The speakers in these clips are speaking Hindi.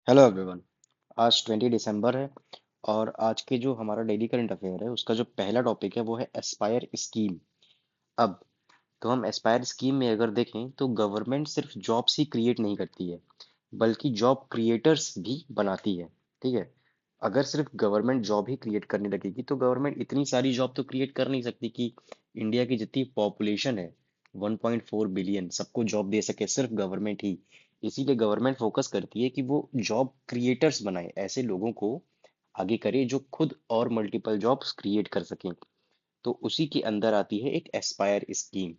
Hello everyone. आज 20 दिसंबर है और आज के जो हमारा डेली करंट अफेयर है उसका जो पहला टॉपिक है वो है एस्पायर स्कीम। अब तो हम एस्पायर स्कीम में अगर देखें तो गवर्नमेंट सिर्फ जॉब्स ही क्रिएट नहीं करती है बल्कि जॉब क्रिएटर्स भी बनाती है। ठीक है। अगर सिर्फ गवर्नमेंट जॉब ही क्रिएट करने लगेगी तो गवर्नमेंट इतनी सारी जॉब तो क्रिएट कर नहीं सकती कि इंडिया की जितनी पॉपुलेशन है 1.4 बिलियन सबको जॉब दे सके सिर्फ गवर्नमेंट ही। इसीलिए गवर्नमेंट फोकस करती है कि वो जॉब क्रिएटर्स बनाए, ऐसे लोगों को आगे करे जो खुद और मल्टीपल जॉब्स क्रिएट कर सकें। तो उसी के अंदर आती है एक एस्पायर स्कीम।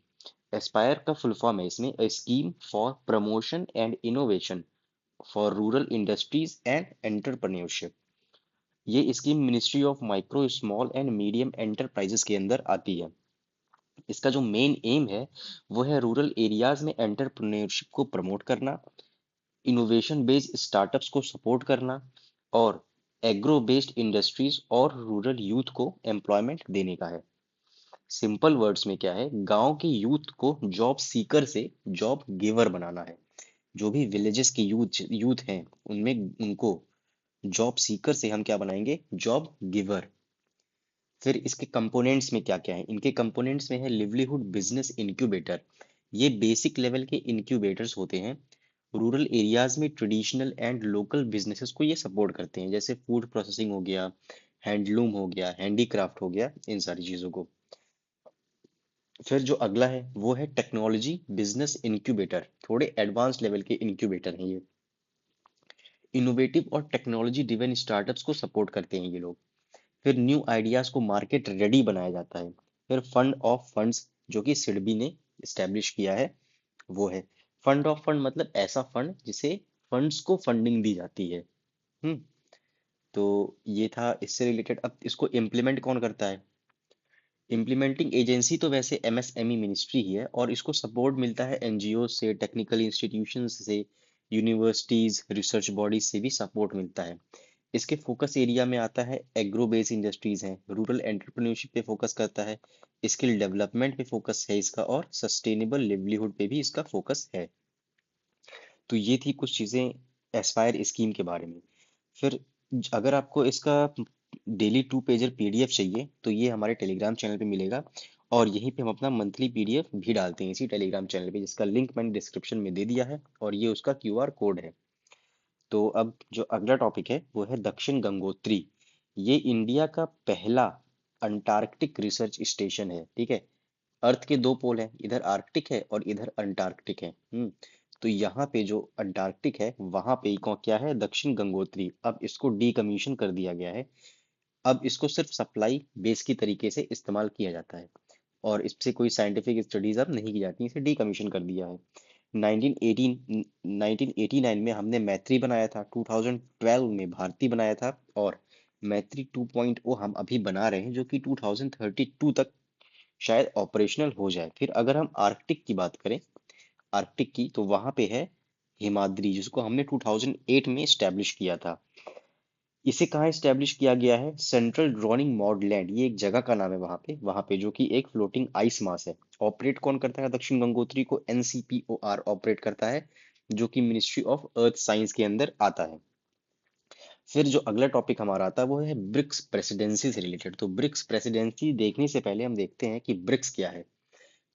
एस्पायर का फुल फॉर्म है इसमें a scheme for promotion and innovation for rural industries and entrepreneurship. ये scheme ministry of micro small and medium enterprises के अंदर आती है। इसका जो मेन एम है वो है रूरल एरियाज में एंटरप्रेन्योरशिप को प्रमोट करना, इनोवेशन बेस्ड स्टार्टअप्स को सपोर्ट करना और एग्रो बेस्ड इंडस्ट्रीज और रूरल यूथ को एम्प्लॉयमेंट देने का है। सिंपल वर्ड्स में क्या है, गांव के यूथ को जॉब सीकर से जॉब गिवर बनाना है। जो भी विलेजेस के यूथ यूथ हैं उनमें उनको जॉब सीकर से हम क्या बनाएंगे, जॉब गिवर। फिर इसके कंपोनेंट्स में क्या क्या है, इनके कंपोनेंट्स में है लिवलीहुड बिजनेस इंक्यूबेटर। ये बेसिक लेवल के इंक्यूबेटर्स होते हैं। रूरल एरियाज में ट्रेडिशनल एंड लोकल बिजनेसेस को ये सपोर्ट करते हैं, जैसे फूड प्रोसेसिंग हो गया, हैंडलूम हो गया, हैंडीक्राफ्ट हो गया, इन सारी चीजों को। फिर जो अगला है वो है टेक्नोलॉजी बिजनेस इंक्यूबेटर। थोड़े एडवांस लेवल के इंक्यूबेटर हैं ये। इनोवेटिव और टेक्नोलॉजी ड्रिवन स्टार्टअप्स को सपोर्ट करते हैं ये लोग। फिर न्यू आइडियाज को मार्केट रेडी बनाया जाता है। फिर फंड ऑफ फंड्स, जो कि सिडबी ने इस्टेब्लिश किया है, वो है फंड ऑफ फंड, मतलब ऐसा फंड जिसे फंड्स को फंडिंग दी जाती है। हम्म। तो ये था इससे रिलेटेड। अब इसको इम्प्लीमेंट कौन करता है? इम्प्लीमेंटिंग एजेंसी तो वैसे एमएसएमई मिनिस्ट्री ही है और इसको सपोर्ट मिलता है एनजीओ से, टेक्निकल इंस्टीट्यूशंस से, यूनिवर्सिटीज, रिसर्च बॉडीज से भी सपोर्ट मिलता है। इसके फोकस एरिया में आता है एग्रो बेस्ड इंडस्ट्रीज हैं, रूरल एंटरप्रेन्योरशिप पे फोकस करता है, स्किल डेवलपमेंट पे फोकस है इसका और सस्टेनेबल लिवलीहुड पे भी इसका फोकस है। तो ये थी कुछ चीजें एस्पायर स्कीम के बारे में। फिर अगर आपको इसका डेली 2 पेजर पीडीएफ चाहिए तो ये हमारे टेलीग्राम चैनल पे मिलेगा। और यहीं पे हम अपना मंथली पीडीएफ भी डालते हैं इसी टेलीग्राम चैनल पे, जिसका लिंक मैंने डिस्क्रिप्शन में दे दिया है और ये उसका क्यूआर कोड है। तो अब जो अगला टॉपिक है वो है दक्षिण गंगोत्री। ये इंडिया का पहला अंटार्कटिक रिसर्च स्टेशन है। ठीक है। अर्थ के दो पोल हैं, इधर आर्कटिक है और इधर अंटार्कटिक है। तो यहाँ पे जो अंटार्कटिक है वहां पे क्या है, दक्षिण गंगोत्री। अब इसको डीकमीशन कर दिया गया है। अब इसको सिर्फ सप्लाई बेस की तरीके से इस्तेमाल किया जाता है और इससे कोई साइंटिफिक स्टडीज अब नहीं की जाती, इसे डीकमीशन कर दिया है। 1918 1989 में हमने मैत्री बनाया था, 2012 में भारती बनाया था और मैत्री 2.0 हम अभी बना रहे हैं जो कि 2032 तक शायद ऑपरेशनल हो जाए। फिर अगर हम आर्कटिक की बात करें, आर्कटिक की, तो वहां पे है हिमाद्री जिसको हमने 2008 में स्टैब्लिश किया था। इसे कहाँ स्टैब्लिश किया गया है, सेंट्रल ड्रॉनिंग मॉडलैंड, ये एक जगह का नाम है वहां पे जो कि एक फ्लोटिंग आइस मास है। ऑपरेट कौन करता है दक्षिण गंगोत्री को, एनसीपीओआर ऑपरेट करता है, जो कि मिनिस्ट्री ऑफ अर्थ साइंस के अंदर आता है। फिर जो अगला टॉपिक हमारा आता है वो है ब्रिक्स प्रेसिडेंसी से रिलेटेड। तो ब्रिक्स प्रेसिडेंसी देखने से पहले हम देखते हैं कि ब्रिक्स क्या है।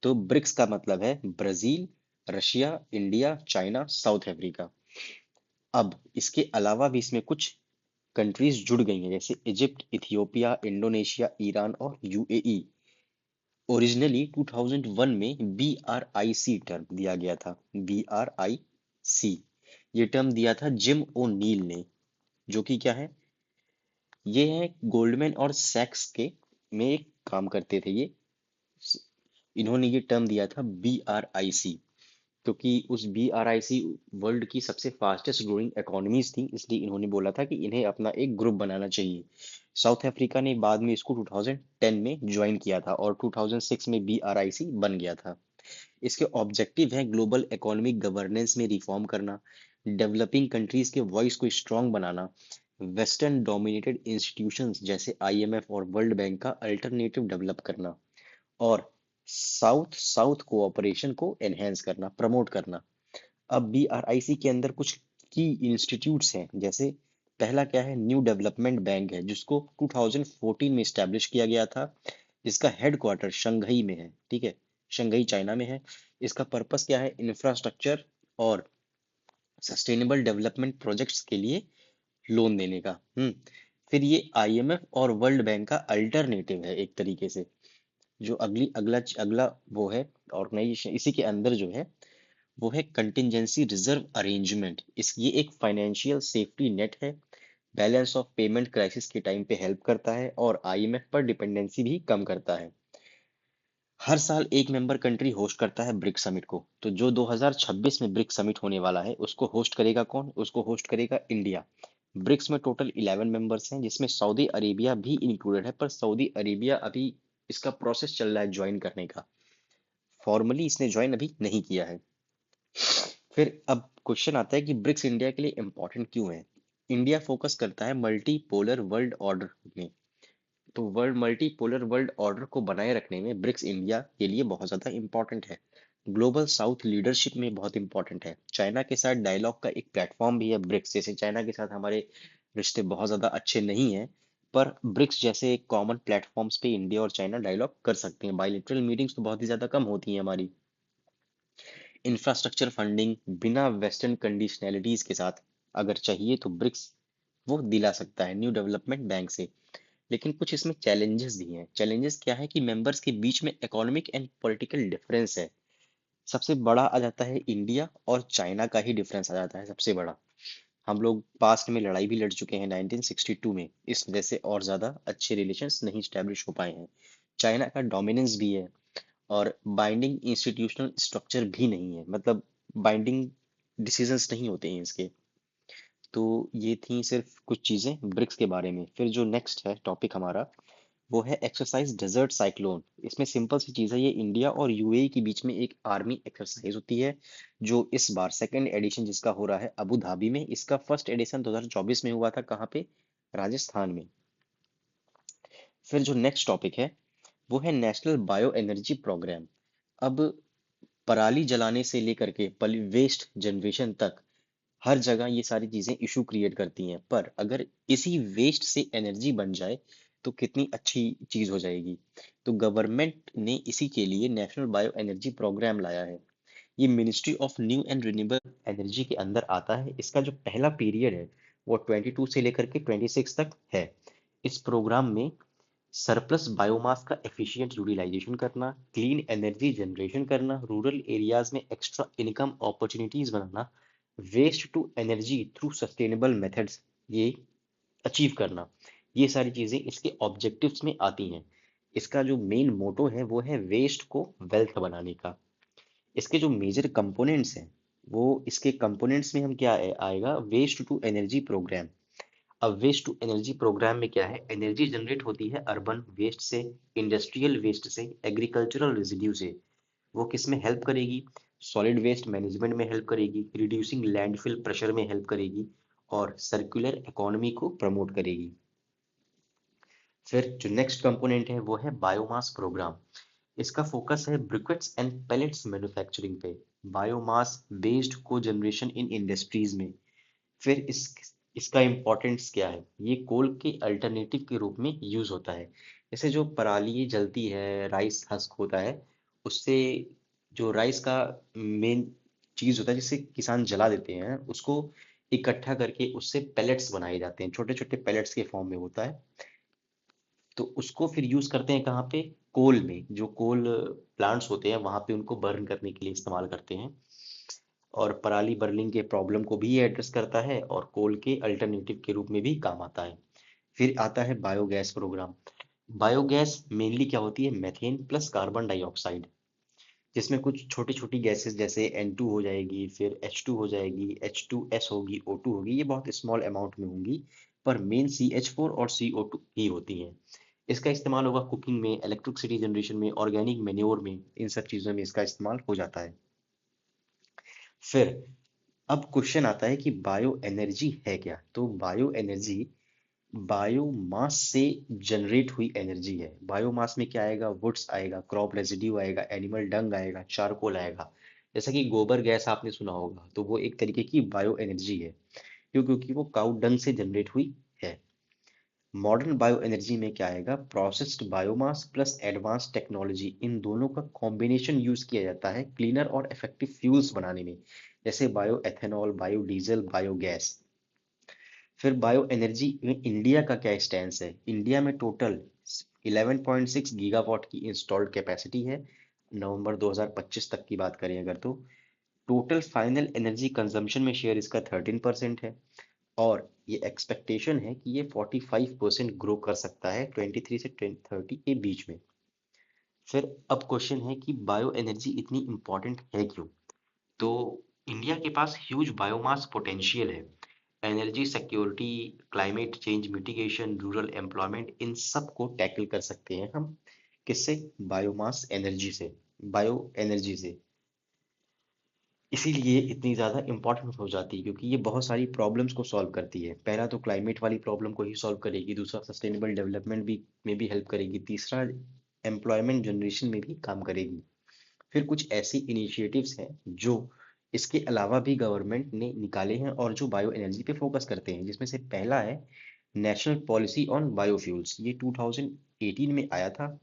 तो ब्रिक्स का मतलब है Brazil, Russia, India, China, south Africa. अब इसके अलावा भी इसमें कुछ कंट्रीज जुड़ गई हैं, जैसे इजिप्ट, इथियोपिया, इंडोनेशिया, ईरान और यूएई। ओरिजिनली 2001 में BRIC टर्म दिया गया था। BRIC ये टर्म दिया था जिम ओ नील ने, जो कि क्या है, ये है गोल्डमैन और सैक्स के में एक काम करते थे ये। इन्होंने ये टर्म दिया था BRIC, क्योंकि उस BRIC वर्ल्ड की सबसे फास्टेस्ट ग्रोइंग इकोनॉमीज थी, इसलिए इन्होंने बोला था कि इन्हें अपना एक ग्रुप बनाना चाहिए। साउथ अफ्रीका ने बाद में इसको 2010 में ज्वाइन किया था और 2006 में BRIC बन गया था। इसके ऑब्जेक्टिव हैं ग्लोबल इकोनॉमिक गवर्नेंस में रिफॉर्म करना, डेवलपिंग कंट्रीज के वॉइस को स्ट्रांग बनाना, वेस्टर्न डोमिनेटेड इंस्टीट्यूशंस जैसे IMF और वर्ल्ड बैंक का अल्टरनेटिव डेवलप करना और साउथ साउथ कोऑपरेशन को एनहेंस करना, प्रमोट करना। अब BRIC के अंदर कुछ की इंस्टीट्यूट्स हैं, जैसे पहला क्या है, न्यू डेवलपमेंट बैंक है जिसको 2014 में स्टैब्लिश किया गया था, जिसका हेडक्वार्टर शंघई में है, ठीक है, शंघई चाइना में है। इसका पर्पस क्या है, इंफ्रास्ट्रक्चर और सस्टेनेबल डेवलपमेंट प्रोजेक्ट्स के लिए लोन देने का। फिर ये आईएमएफ और वर्ल्ड बैंक का अल्टरनेटिव है एक तरीके से, जो अगला अगला वो है ऑर्गेनाइजेशन, इसी के अंदर जो है वो है कंटिजेंसी रिजर्व अरेंजमेंट। इस ये एक फाइनेंशियल सेफ्टी नेट है, बैलेंस ऑफ पेमेंट क्राइसिस के टाइम पे हेल्प करता है और आईएमएफ पर डिपेंडेंसी भी कम करता है। हर साल एक मेंबर कंट्री होस्ट करता है ब्रिक्स समिट को, तो जो 2026 में ब्रिक्स समिट होने वाला है उसको होस्ट करेगा कौन, उसको होस्ट करेगा इंडिया। ब्रिक्स में टोटल 11 मेंबर्स हैं जिसमें सऊदी अरेबिया भी इंक्लूडेड है, पर सऊदी अरेबिया अभी इसका प्रोसेस चल रहा है ज्वाइन करने का, फॉर्मली इसने ज्वाइन अभी नहीं किया है। फिर अब क्वेश्चन आता है कि ब्रिक्स इंडिया के लिए इंपॉर्टेंट क्यों है। इंडिया फोकस करता है मल्टी पोलर वर्ल्ड ऑर्डर में, तो world multi polar world order को बनाए रखने में ब्रिक्स इंडिया के लिए बहुत ज़्यादा इंपॉर्टेंट है। ग्लोबल साउथ लीडरशिप में बहुत इंपॉर्टेंट है। चाइना के साथ डायलॉग का एक प्लेटफॉर्म भी है ब्रिक्स, जैसे चाइना के साथ हमारे रिश्ते बहुत ज़्यादा अच्छे नहीं हैं, पर ब्रिक्स जैसे कॉमन प्लेटफॉर्म्स पे इंडिया और चाइना डायलॉग कर सकते हैं। बायलैटरल मीटिंग्स तो बहुत ही ज़्यादा कम होती हैं हमारी। इंफ्रास्ट्रक्चर फंडिंग बिना वेस्टर्न कंडीशनैलिटीज के साथ अगर चाहिए तो ब्रिक्स वो दिला सकता है न्यू डेवलपमेंट बैंक से। लेकिन कुछ इसमें चैलेंजेस भी हैं। चैलेंजेस क्या है कि मेंबर्स के बीच में इकोनॉमिक एंड पॉलिटिकल डिफरेंस है। सबसे बड़ा आ जाता है इंडिया और चाइना का ही डिफरेंस आ जाता है सबसे बड़ा। हम लोग पास्ट में लड़ाई भी लड़ चुके हैं 1962 में, इस वजह से और ज़्यादा अच्छे रिलेशंस नहीं स्टैब्लिश हो पाए हैं। चाइना का डोमिनेंस भी है और बाइंडिंग इंस्टीट्यूशनल स्ट्रक्चर भी नहीं है, मतलब बाइंडिंग डिसीजंस नहीं होते हैं इसके। तो ये थी सिर्फ कुछ चीज़ें ब्रिक्स के बारे में। फिर जो नेक्स्ट है टॉपिक हमारा वो है एक्सरसाइज डेजर्ट साइक्लोन। इसमें सिंपल सी चीज़ है, ये इंडिया और यूएई के बीच में एक आर्मी एक्सरसाइज होती है, जो इस बार सेकेंड एडिशन जिसका हो रहा है अबू धाबी में। इसका फर्स्ट एडिशन 2024 में हुआ था, कहाँ पे, राजस्थान में। फिर जो नेक्स्ट टॉपिक है वो है नेशनल बायो एनर्जी प्रोग्राम। अब पराली जलाने से लेकर के वेस्ट जनरेशन तक हर जगह ये सारी चीजें इशू क्रिएट करती हैं, पर अगर इसी वेस्ट से एनर्जी बन जाए तो कितनी अच्छी चीज हो जाएगी। तो गवर्नमेंट ने इसी के लिए नेशनल बायो एनर्जी प्रोग्राम लाया है। ये ministry of new and renewable energy के अंदर आता है। इसका जो पहला पीरियड है वो 22 से लेकर के 26 तक है। इस प्रोग्राम में सरप्लस बायोमास का एफिशिएंट यूटिलाइजेशन करना, क्लीन एनर्जी जनरेशन करना, रूरल एरियाज में एक्स्ट्रा इनकम अपॉर्चुनिटीज बनाना, waste to energy through sustainable methods ये अचीव करना, ये सारी चीजें इसके ऑब्जेक्टिव्स में आती हैं। इसका जो मेन मोटो है वो है वेस्ट को वेल्थ बनाने का। इसके जो मेजर कंपोनेंट्स हैं वो, इसके कंपोनेंट्स में हम क्या आएगा, वेस्ट टू एनर्जी प्रोग्राम। अब वेस्ट टू एनर्जी प्रोग्राम में क्या है, एनर्जी जनरेट होती है अर्बन वेस्ट से, इंडस्ट्रियल वेस्ट से, एग्रीकल्चरल रेजिड्यू से। वो किस में हेल्प करेगी, सॉलिड वेस्ट मैनेजमेंट में हेल्प करेगी, रिड्यूसिंग लैंडफिल प्रेशर में हेल्प करेगी और सर्कुलर इकोनॉमी को प्रमोट करेगी। फिर जो नेक्स्ट कंपोनेंट है वो है बायोमास प्रोग्राम। इसका फोकस है ब्रिक्वेट्स एंड पेलेट्स मैन्युफैक्चरिंग पे, बायोमास बेस्ड को जनरेशन इन इंडस्ट्रीज में। फिर इसका इम्पोर्टेंस क्या है, ये कोल के अल्टरनेटिव के रूप में यूज होता है। जैसे जो पराली जलती है, राइस हस्क होता है, उससे जो राइस का मेन चीज होता है जिसे किसान जला देते हैं, उसको इकट्ठा करके उससे पेलेट्स बनाए जाते हैं, छोटे छोटे पेलेट्स के फॉर्म में होता है। तो उसको फिर यूज करते हैं कहाँ पे, कोल में, जो कोल प्लांट्स होते हैं वहां पे उनको बर्न करने के लिए इस्तेमाल करते हैं। और पराली बर्निंग के प्रॉब्लम को भी ये एड्रेस करता है और कोल के अल्टरनेटिव के रूप में भी काम आता है। फिर आता है बायोगैस प्रोग्राम। बायोगैस मेनली क्या होती है, मेथेन प्लस कार्बन डाइऑक्साइड, जिसमें कुछ छोटी छोटी गैसेस जैसे N2 हो जाएगी, फिर H2 हो जाएगी, H2S होगी, O2 होगी, ये बहुत स्मॉल अमाउंट में होंगी, पर मेन CH4 और CO2 ही होती हैं। इसका इस्तेमाल होगा कुकिंग में, इलेक्ट्रिसिटी जनरेशन में, ऑर्गेनिक मेन्योर में, इन सब चीज़ों में इसका इस्तेमाल हो जाता है। फिर अब क्वेश्चन आता है कि बायो एनर्जी है क्या। तो बायो एनर्जी बायोमास से जनरेट हुई एनर्जी है। बायोमास में क्या आएगा, वुड्स आएगा, क्रॉप रेजिड्यू आएगा, एनिमल डंग आएगा, चारकोल आएगा। जैसा कि गोबर गैस आपने सुना होगा, तो वो एक तरीके की बायो एनर्जी है। क्यों? क्योंकि वो काउ डंग से जनरेट हुई है। मॉडर्न बायो एनर्जी में क्या आएगा? Processed biomass plus advance technology, इन दोनों का कॉम्बिनेशन यूज किया जाता है क्लीनर और इफेक्टिव फ्यूल्स बनाने में, जैसे bio ethanol, bio diesel, biogas. फिर बायो एनर्जी में इंडिया का क्या स्टैंड है? इंडिया में टोटल 11.6 गीगावाट की इंस्टॉल्ड कैपेसिटी है। नवंबर 2025 तक की बात करें अगर, तो टोटल फाइनल एनर्जी कंजम्पशन में शेयर इसका 13% है। और ये एक्सपेक्टेशन है कि ये 45% ग्रो कर सकता है 23 से 30 के बीच में। फिर अब क्वेश्चन है कि बायो एनर्जी इतनी इंपॉर्टेंट है क्यों? तो इंडिया के पास ह्यूज बायोमास पोटेंशियल है। Energy security, climate change mitigation, rural employment, इन सब को टैकल कर सकते हैं हम। किससे? बायोमास एनर्जी से, बायो एनर्जी से। इसीलिए इतनी ज़्यादा इंपॉर्टेंट हो जाती है, क्योंकि ये बहुत सारी प्रॉब्लम्स को सॉल्व करती है। पहला तो क्लाइमेट वाली प्रॉब्लम को ही सॉल्व करेगी, दूसरा सस्टेनेबल डेवलपमेंट भी में भी हेल्प करेगी, तीसरा एम्प्लॉयमेंट जनरेशन में भी काम करेगी। फिर कुछ ऐसी इनिशिएटिव्स हैं जो इसके अलावा भी गवर्नमेंट ने निकाले हैं और जो बायो एनर्जी पे फोकस करते हैं, जिसमें से पहला है नेशनल पॉलिसी ऑन बायोफ्यूल्स। ये 2018 में आया था।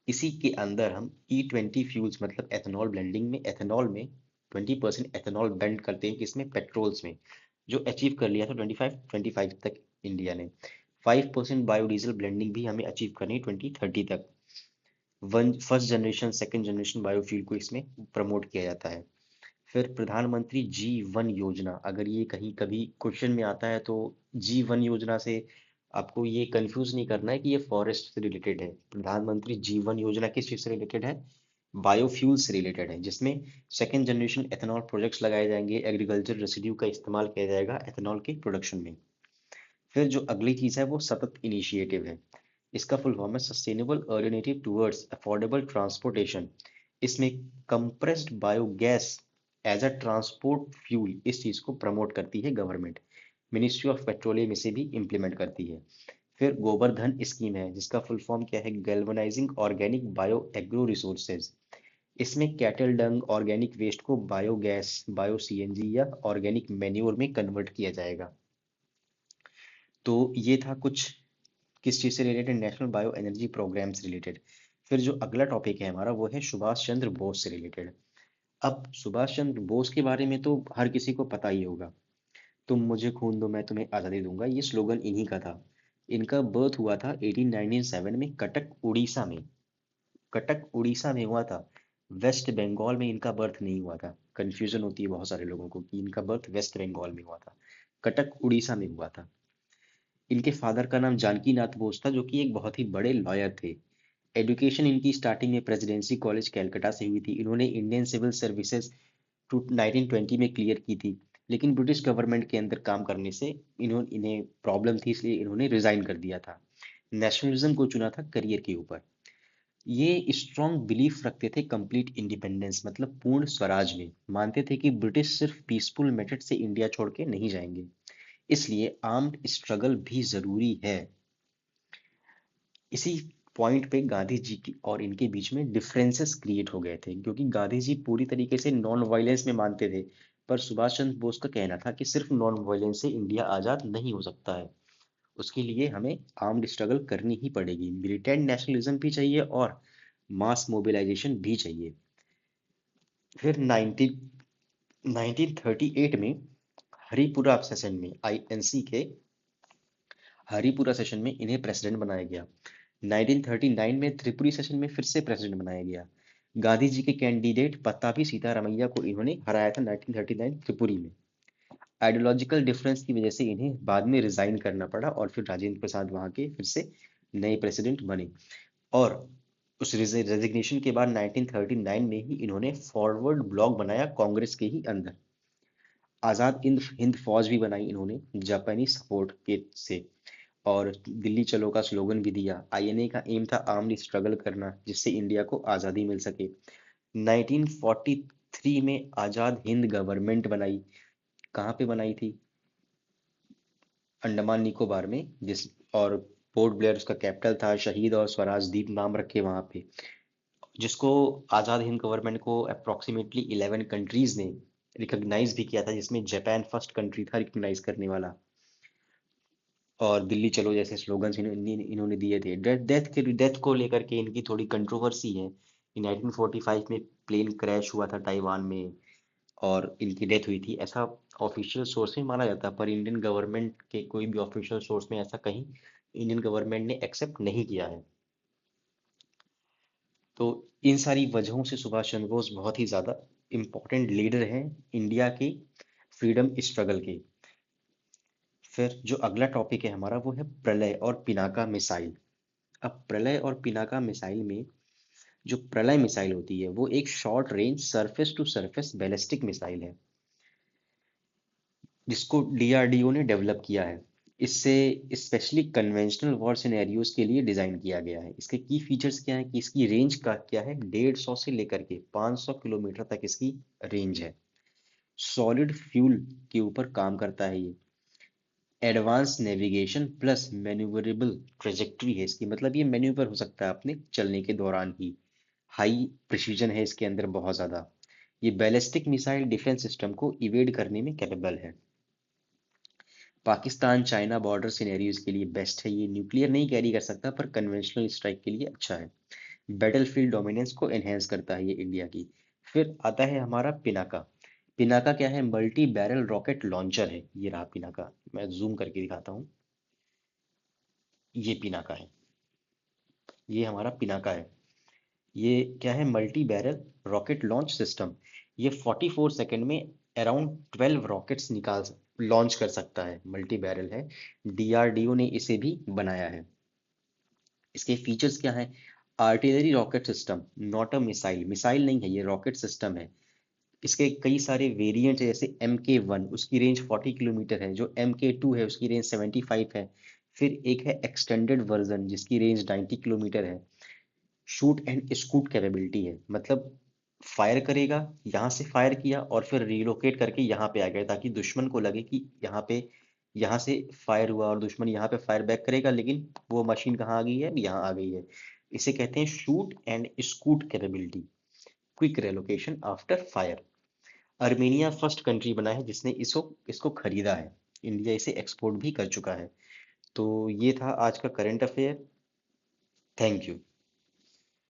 इसी के अंदर हम E20 फ्यूल्स, मतलब एथेनॉल ब्लेंडिंग में, एथेनॉल में 20% एथेनॉल ब्लेंड करते हैं, किसमें? पेट्रोल्स में, जो अचीव कर लिया था 25 तक इंडिया ने। 5% बायोडीजल ब्लेंडिंग भी हमें अचीव करनी है 2030 तक। One first generation, second generation biofuel को इसमें प्रमोट किया जाता है। फिर प्रधानमंत्री G1 योजना, अगर ये कहीं कभी क्वेश्चन में आता है तो G1 योजना से आपको ये कंफ्यूज नहीं करना है कि ये फॉरेस्ट से रिलेटेड है। प्रधानमंत्री G1 योजना किस चीज से रिलेटेड है? बायोफ्यूल से रिलेटेड है, जिसमें सेकेंड जनरेशन एथेनॉल प्रोजेक्ट्स लगाए जाएंगे, एग्रीकल्चर रेसिड्यू का इस्तेमाल किया जाएगा एथेनॉल के प्रोडक्शन में। फिर जो अगली चीज है वो सतत इनिशिएटिव है। इसका फुल फॉर्म है sustainable alternative towards affordable transportation. इसमें compressed biogas as a transport fuel, इस चीज को प्रमोट करती है गवर्नमेंट। मिनिस्ट्री ऑफ पेट्रोलियम इसे भी इम्प्लीमेंट करती है। फिर गोवर्धन स्कीम है, जिसका फुल फॉर्म क्या है? Galvanizing organic bio agro resources. इसमें कैटल डंग, ऑर्गेनिक वेस्ट को बायोगैस, बायो सीएनजी या ऑर्गेनिक मैन्योर में कन्वर्ट किया जाएगा। तो ये था कुछ किस चीज से related? National bio energy program से रिलेटेड। फिर जो अगला टॉपिक है हमारा वो है सुभाष चंद्र बोस से रिलेटेड। अब सुभाष चंद्र बोस के बारे में तो हर किसी को पता ही होगा। तुम मुझे खून दो मैं तुम्हें आजादी दूंगा, ये स्लोगन इन्हीं का था। इनका बर्थ हुआ था 1897 में कटक उड़ीसा में। कटक उड़ीसा में हुआ था। वेस्ट बंगाल में इनका बर्थ नहीं हुआ था। कंफ्यूजन होती है बहुत सारे लोगों को कि इनका बर्थ वेस्ट बंगाल में हुआ था, कटक उड़ीसा में हुआ था। इनके फादर का नाम जानकी नाथ बोस था, जो कि एक बहुत ही बड़े लॉयर थे। एजुकेशन इनकी स्टार्टिंग में प्रेसिडेंसी कॉलेज कैलकाटा से हुई थी। इन्होंने इंडियन सिविल सर्विसेज 1920 में क्लियर की थी, लेकिन ब्रिटिश गवर्नमेंट के अंदर काम करने से इन्हें प्रॉब्लम थी, इसलिए इन्होंने रिजाइन कर दिया था। नेशनलिज्म को चुना था करियर के ऊपर। ये स्ट्रॉन्ग बिलीफ रखते थे कंप्लीट इंडिपेंडेंस, मतलब पूर्ण स्वराज में। मानते थे कि ब्रिटिश सिर्फ पीसफुल मेथड से इंडिया छोड़ के नहीं जाएंगे, इसलिए आर्म्ड स्ट्रगल भी जरूरी है। इसी पॉइंट पे गांधी जी की और इनके बीच में डिफरेंसेस क्रिएट हो गए थे, क्योंकि गांधी जी पूरी तरीके से नॉन वायलेंस में मानते थे, पर सुभाष चंद्र बोस का कहना था कि सिर्फ नॉन वायलेंस से इंडिया आजाद नहीं हो सकता है। उसके लिए हमें आर्म्ड स्ट्रगल करनी ही पड़ेगी, मिलिटेंट नेशनलिज्म भी चाहिए और मास मोबिलाइजेशन भी चाहिए। फिर 1938 में हरिपुरा सेशन में, आईएनसी के हरिपुरा सेशन में इन्हें प्रेसिडेंट बनाया गया। 1939 में त्रिपुरी सेशन में फिर से प्रेसिडेंट बनाया गया। गांधी जी के कैंडिडेट पत्ताभी सीतारामैया को इन्होंने हराया था 1939 त्रिपुरी में। आइडियोलॉजिकल डिफरेंस की वजह से इन्हें बाद में रिजाइन करना पड़ा और फिर राजेंद्र प्रसाद वहां के फिर से नए प्रेसिडेंट बने। और उस रेजिग्नेशन के बाद 1939 में ही इन्होंने फॉरवर्ड ब्लॉक बनाया कांग्रेस के ही अंदर। आजाद हिंद हिंद फौज भी बनाई इन्होंने जापानी सपोर्ट के से। और दिल्ली चलो का स्लोगन भी दिया। आईएनए का एम था आर्म्ड स्ट्रगल करना, जिससे इंडिया को आजादी मिल सके। 1943 में आजाद हिंद गवर्नमेंट बनाई। कहाँ पे बनाई थी? अंडमान निकोबार में, जिस और पोर्ट ब्लेयर उसका कैपिटल था। शहीद और स्वराज द्वीप नाम रखे वहां पे। जिसको आज़ाद हिंद गवर्नमेंट को अप्रोक्सीमेटली 11 कंट्रीज ने रिकॉग्नाइज भी किया था, जिसमें जापान फर्स्ट कंट्री था रिकॉग्नाइज करने वाला। और दिल्ली चलो जैसे स्लोगन्स इन्होंने दिए थे। डेथ को लेकर के इनकी थोड़ी कंट्रोवर्सी है कि 1945 में प्लेन क्रैश हुआ था ताइवान में और इनकी डेथ हुई थी, ऐसा ऑफिशियल सोर्स में माना जाता है। पर इंडियन गवर्नमेंट के कोई भी ऑफिशियल सोर्स में ऐसा कहीं इंडियन गवर्नमेंट ने एक्सेप्ट नहीं किया है। तो इन सारी वजहों से सुभाष चंद्र बोस बहुत ही ज़्यादा इम्पोर्टेंट लीडर हैं इंडिया के फ्रीडम स्ट्रगल के। फिर जो अगला टॉपिक है हमारा वो है प्रलय और पिनाका मिसाइल। अब प्रलय और पिनाका मिसाइल में जो प्रलय मिसाइल होती है वो एक short range surface to surface ballistic missile है, जिसको डीआरडीओ ने डेवलप किया है। इससे स्पेशली कन्वेंशनल वॉर सिनेरियोज के लिए डिजाइन किया गया है। इसके की फीचर्स क्या है कि इसकी रेंज का क्या है, 150 से लेकर के 500 किलोमीटर तक इसकी रेंज है। सॉलिड फ्यूल के ऊपर काम करता है ये। Advance navigation plus manoeuvrable trajectory है इसकी, मतलब ये मैन्यूवर हो सकता है अपने चलने के दौरान ही। हाई प्रिसीजन है इसके अंदर बहुत ज़्यादा। ये बैलिस्टिक मिसाइल डिफेंस सिस्टम को इवेड करने में कैपेबल है। पाकिस्तान चाइना बॉर्डर सिनेरियोज के लिए बेस्ट है ये। न्यूक्लियर नहीं कैरी कर सकता पर कन्वेंशनल स्ट्राइक के लिए अच्छा है। बैटलफील्ड डोमिनेंस को एनहेंस करता है ये इंडिया की। फिर आता है हमारा पिनाका। पिनाका क्या है, मल्टी बैरल रॉकेट लॉन्चर है। ये रहा पिनाका, मैं जूम करके दिखाता हूँ। ये पिनाका है, ये हमारा पिनाका है। ये क्या है, multi barrel rocket launch system. ये 44 सेकंड में अराउंड 12 रॉकेट्स लॉन्च कर सकता है। मल्टी बैरल है, डीआरडीओ ने इसे भी बनाया है। इसके फीचर्स क्या हैं, artillery rocket system, not a missile. Missile नहीं है ये, रॉकेट सिस्टम है। इसके कई सारे वेरिएंट है, जैसे MK1 उसकी रेंज 40 किलोमीटर है, जो MK2 है उसकी रेंज 75 है। फिर एक है एक्सटेंडेड वर्जन जिसकी रेंज 90 किलोमीटर है। शूट एंड स्कूट कैपेबिलिटी है, मतलब फायर करेगा, यहाँ से फायर किया और फिर रिलोकेट करके यहाँ पे आ गया, ताकि दुश्मन को लगे कि यहाँ से फायर हुआ और दुश्मन यहाँ पे फायर बैक करेगा, लेकिन वो मशीन कहाँ आ गई है, यहाँ आ गई है। इसे कहते हैं shoot and scoot capability, quick relocation after fire. Armenia first country बना है जिसने इसको इसको खरीदा है। इंडिया इसे एक्सपोर्ट भी कर चुका है। तो ये था आज का करंट अफेयर। Thank you.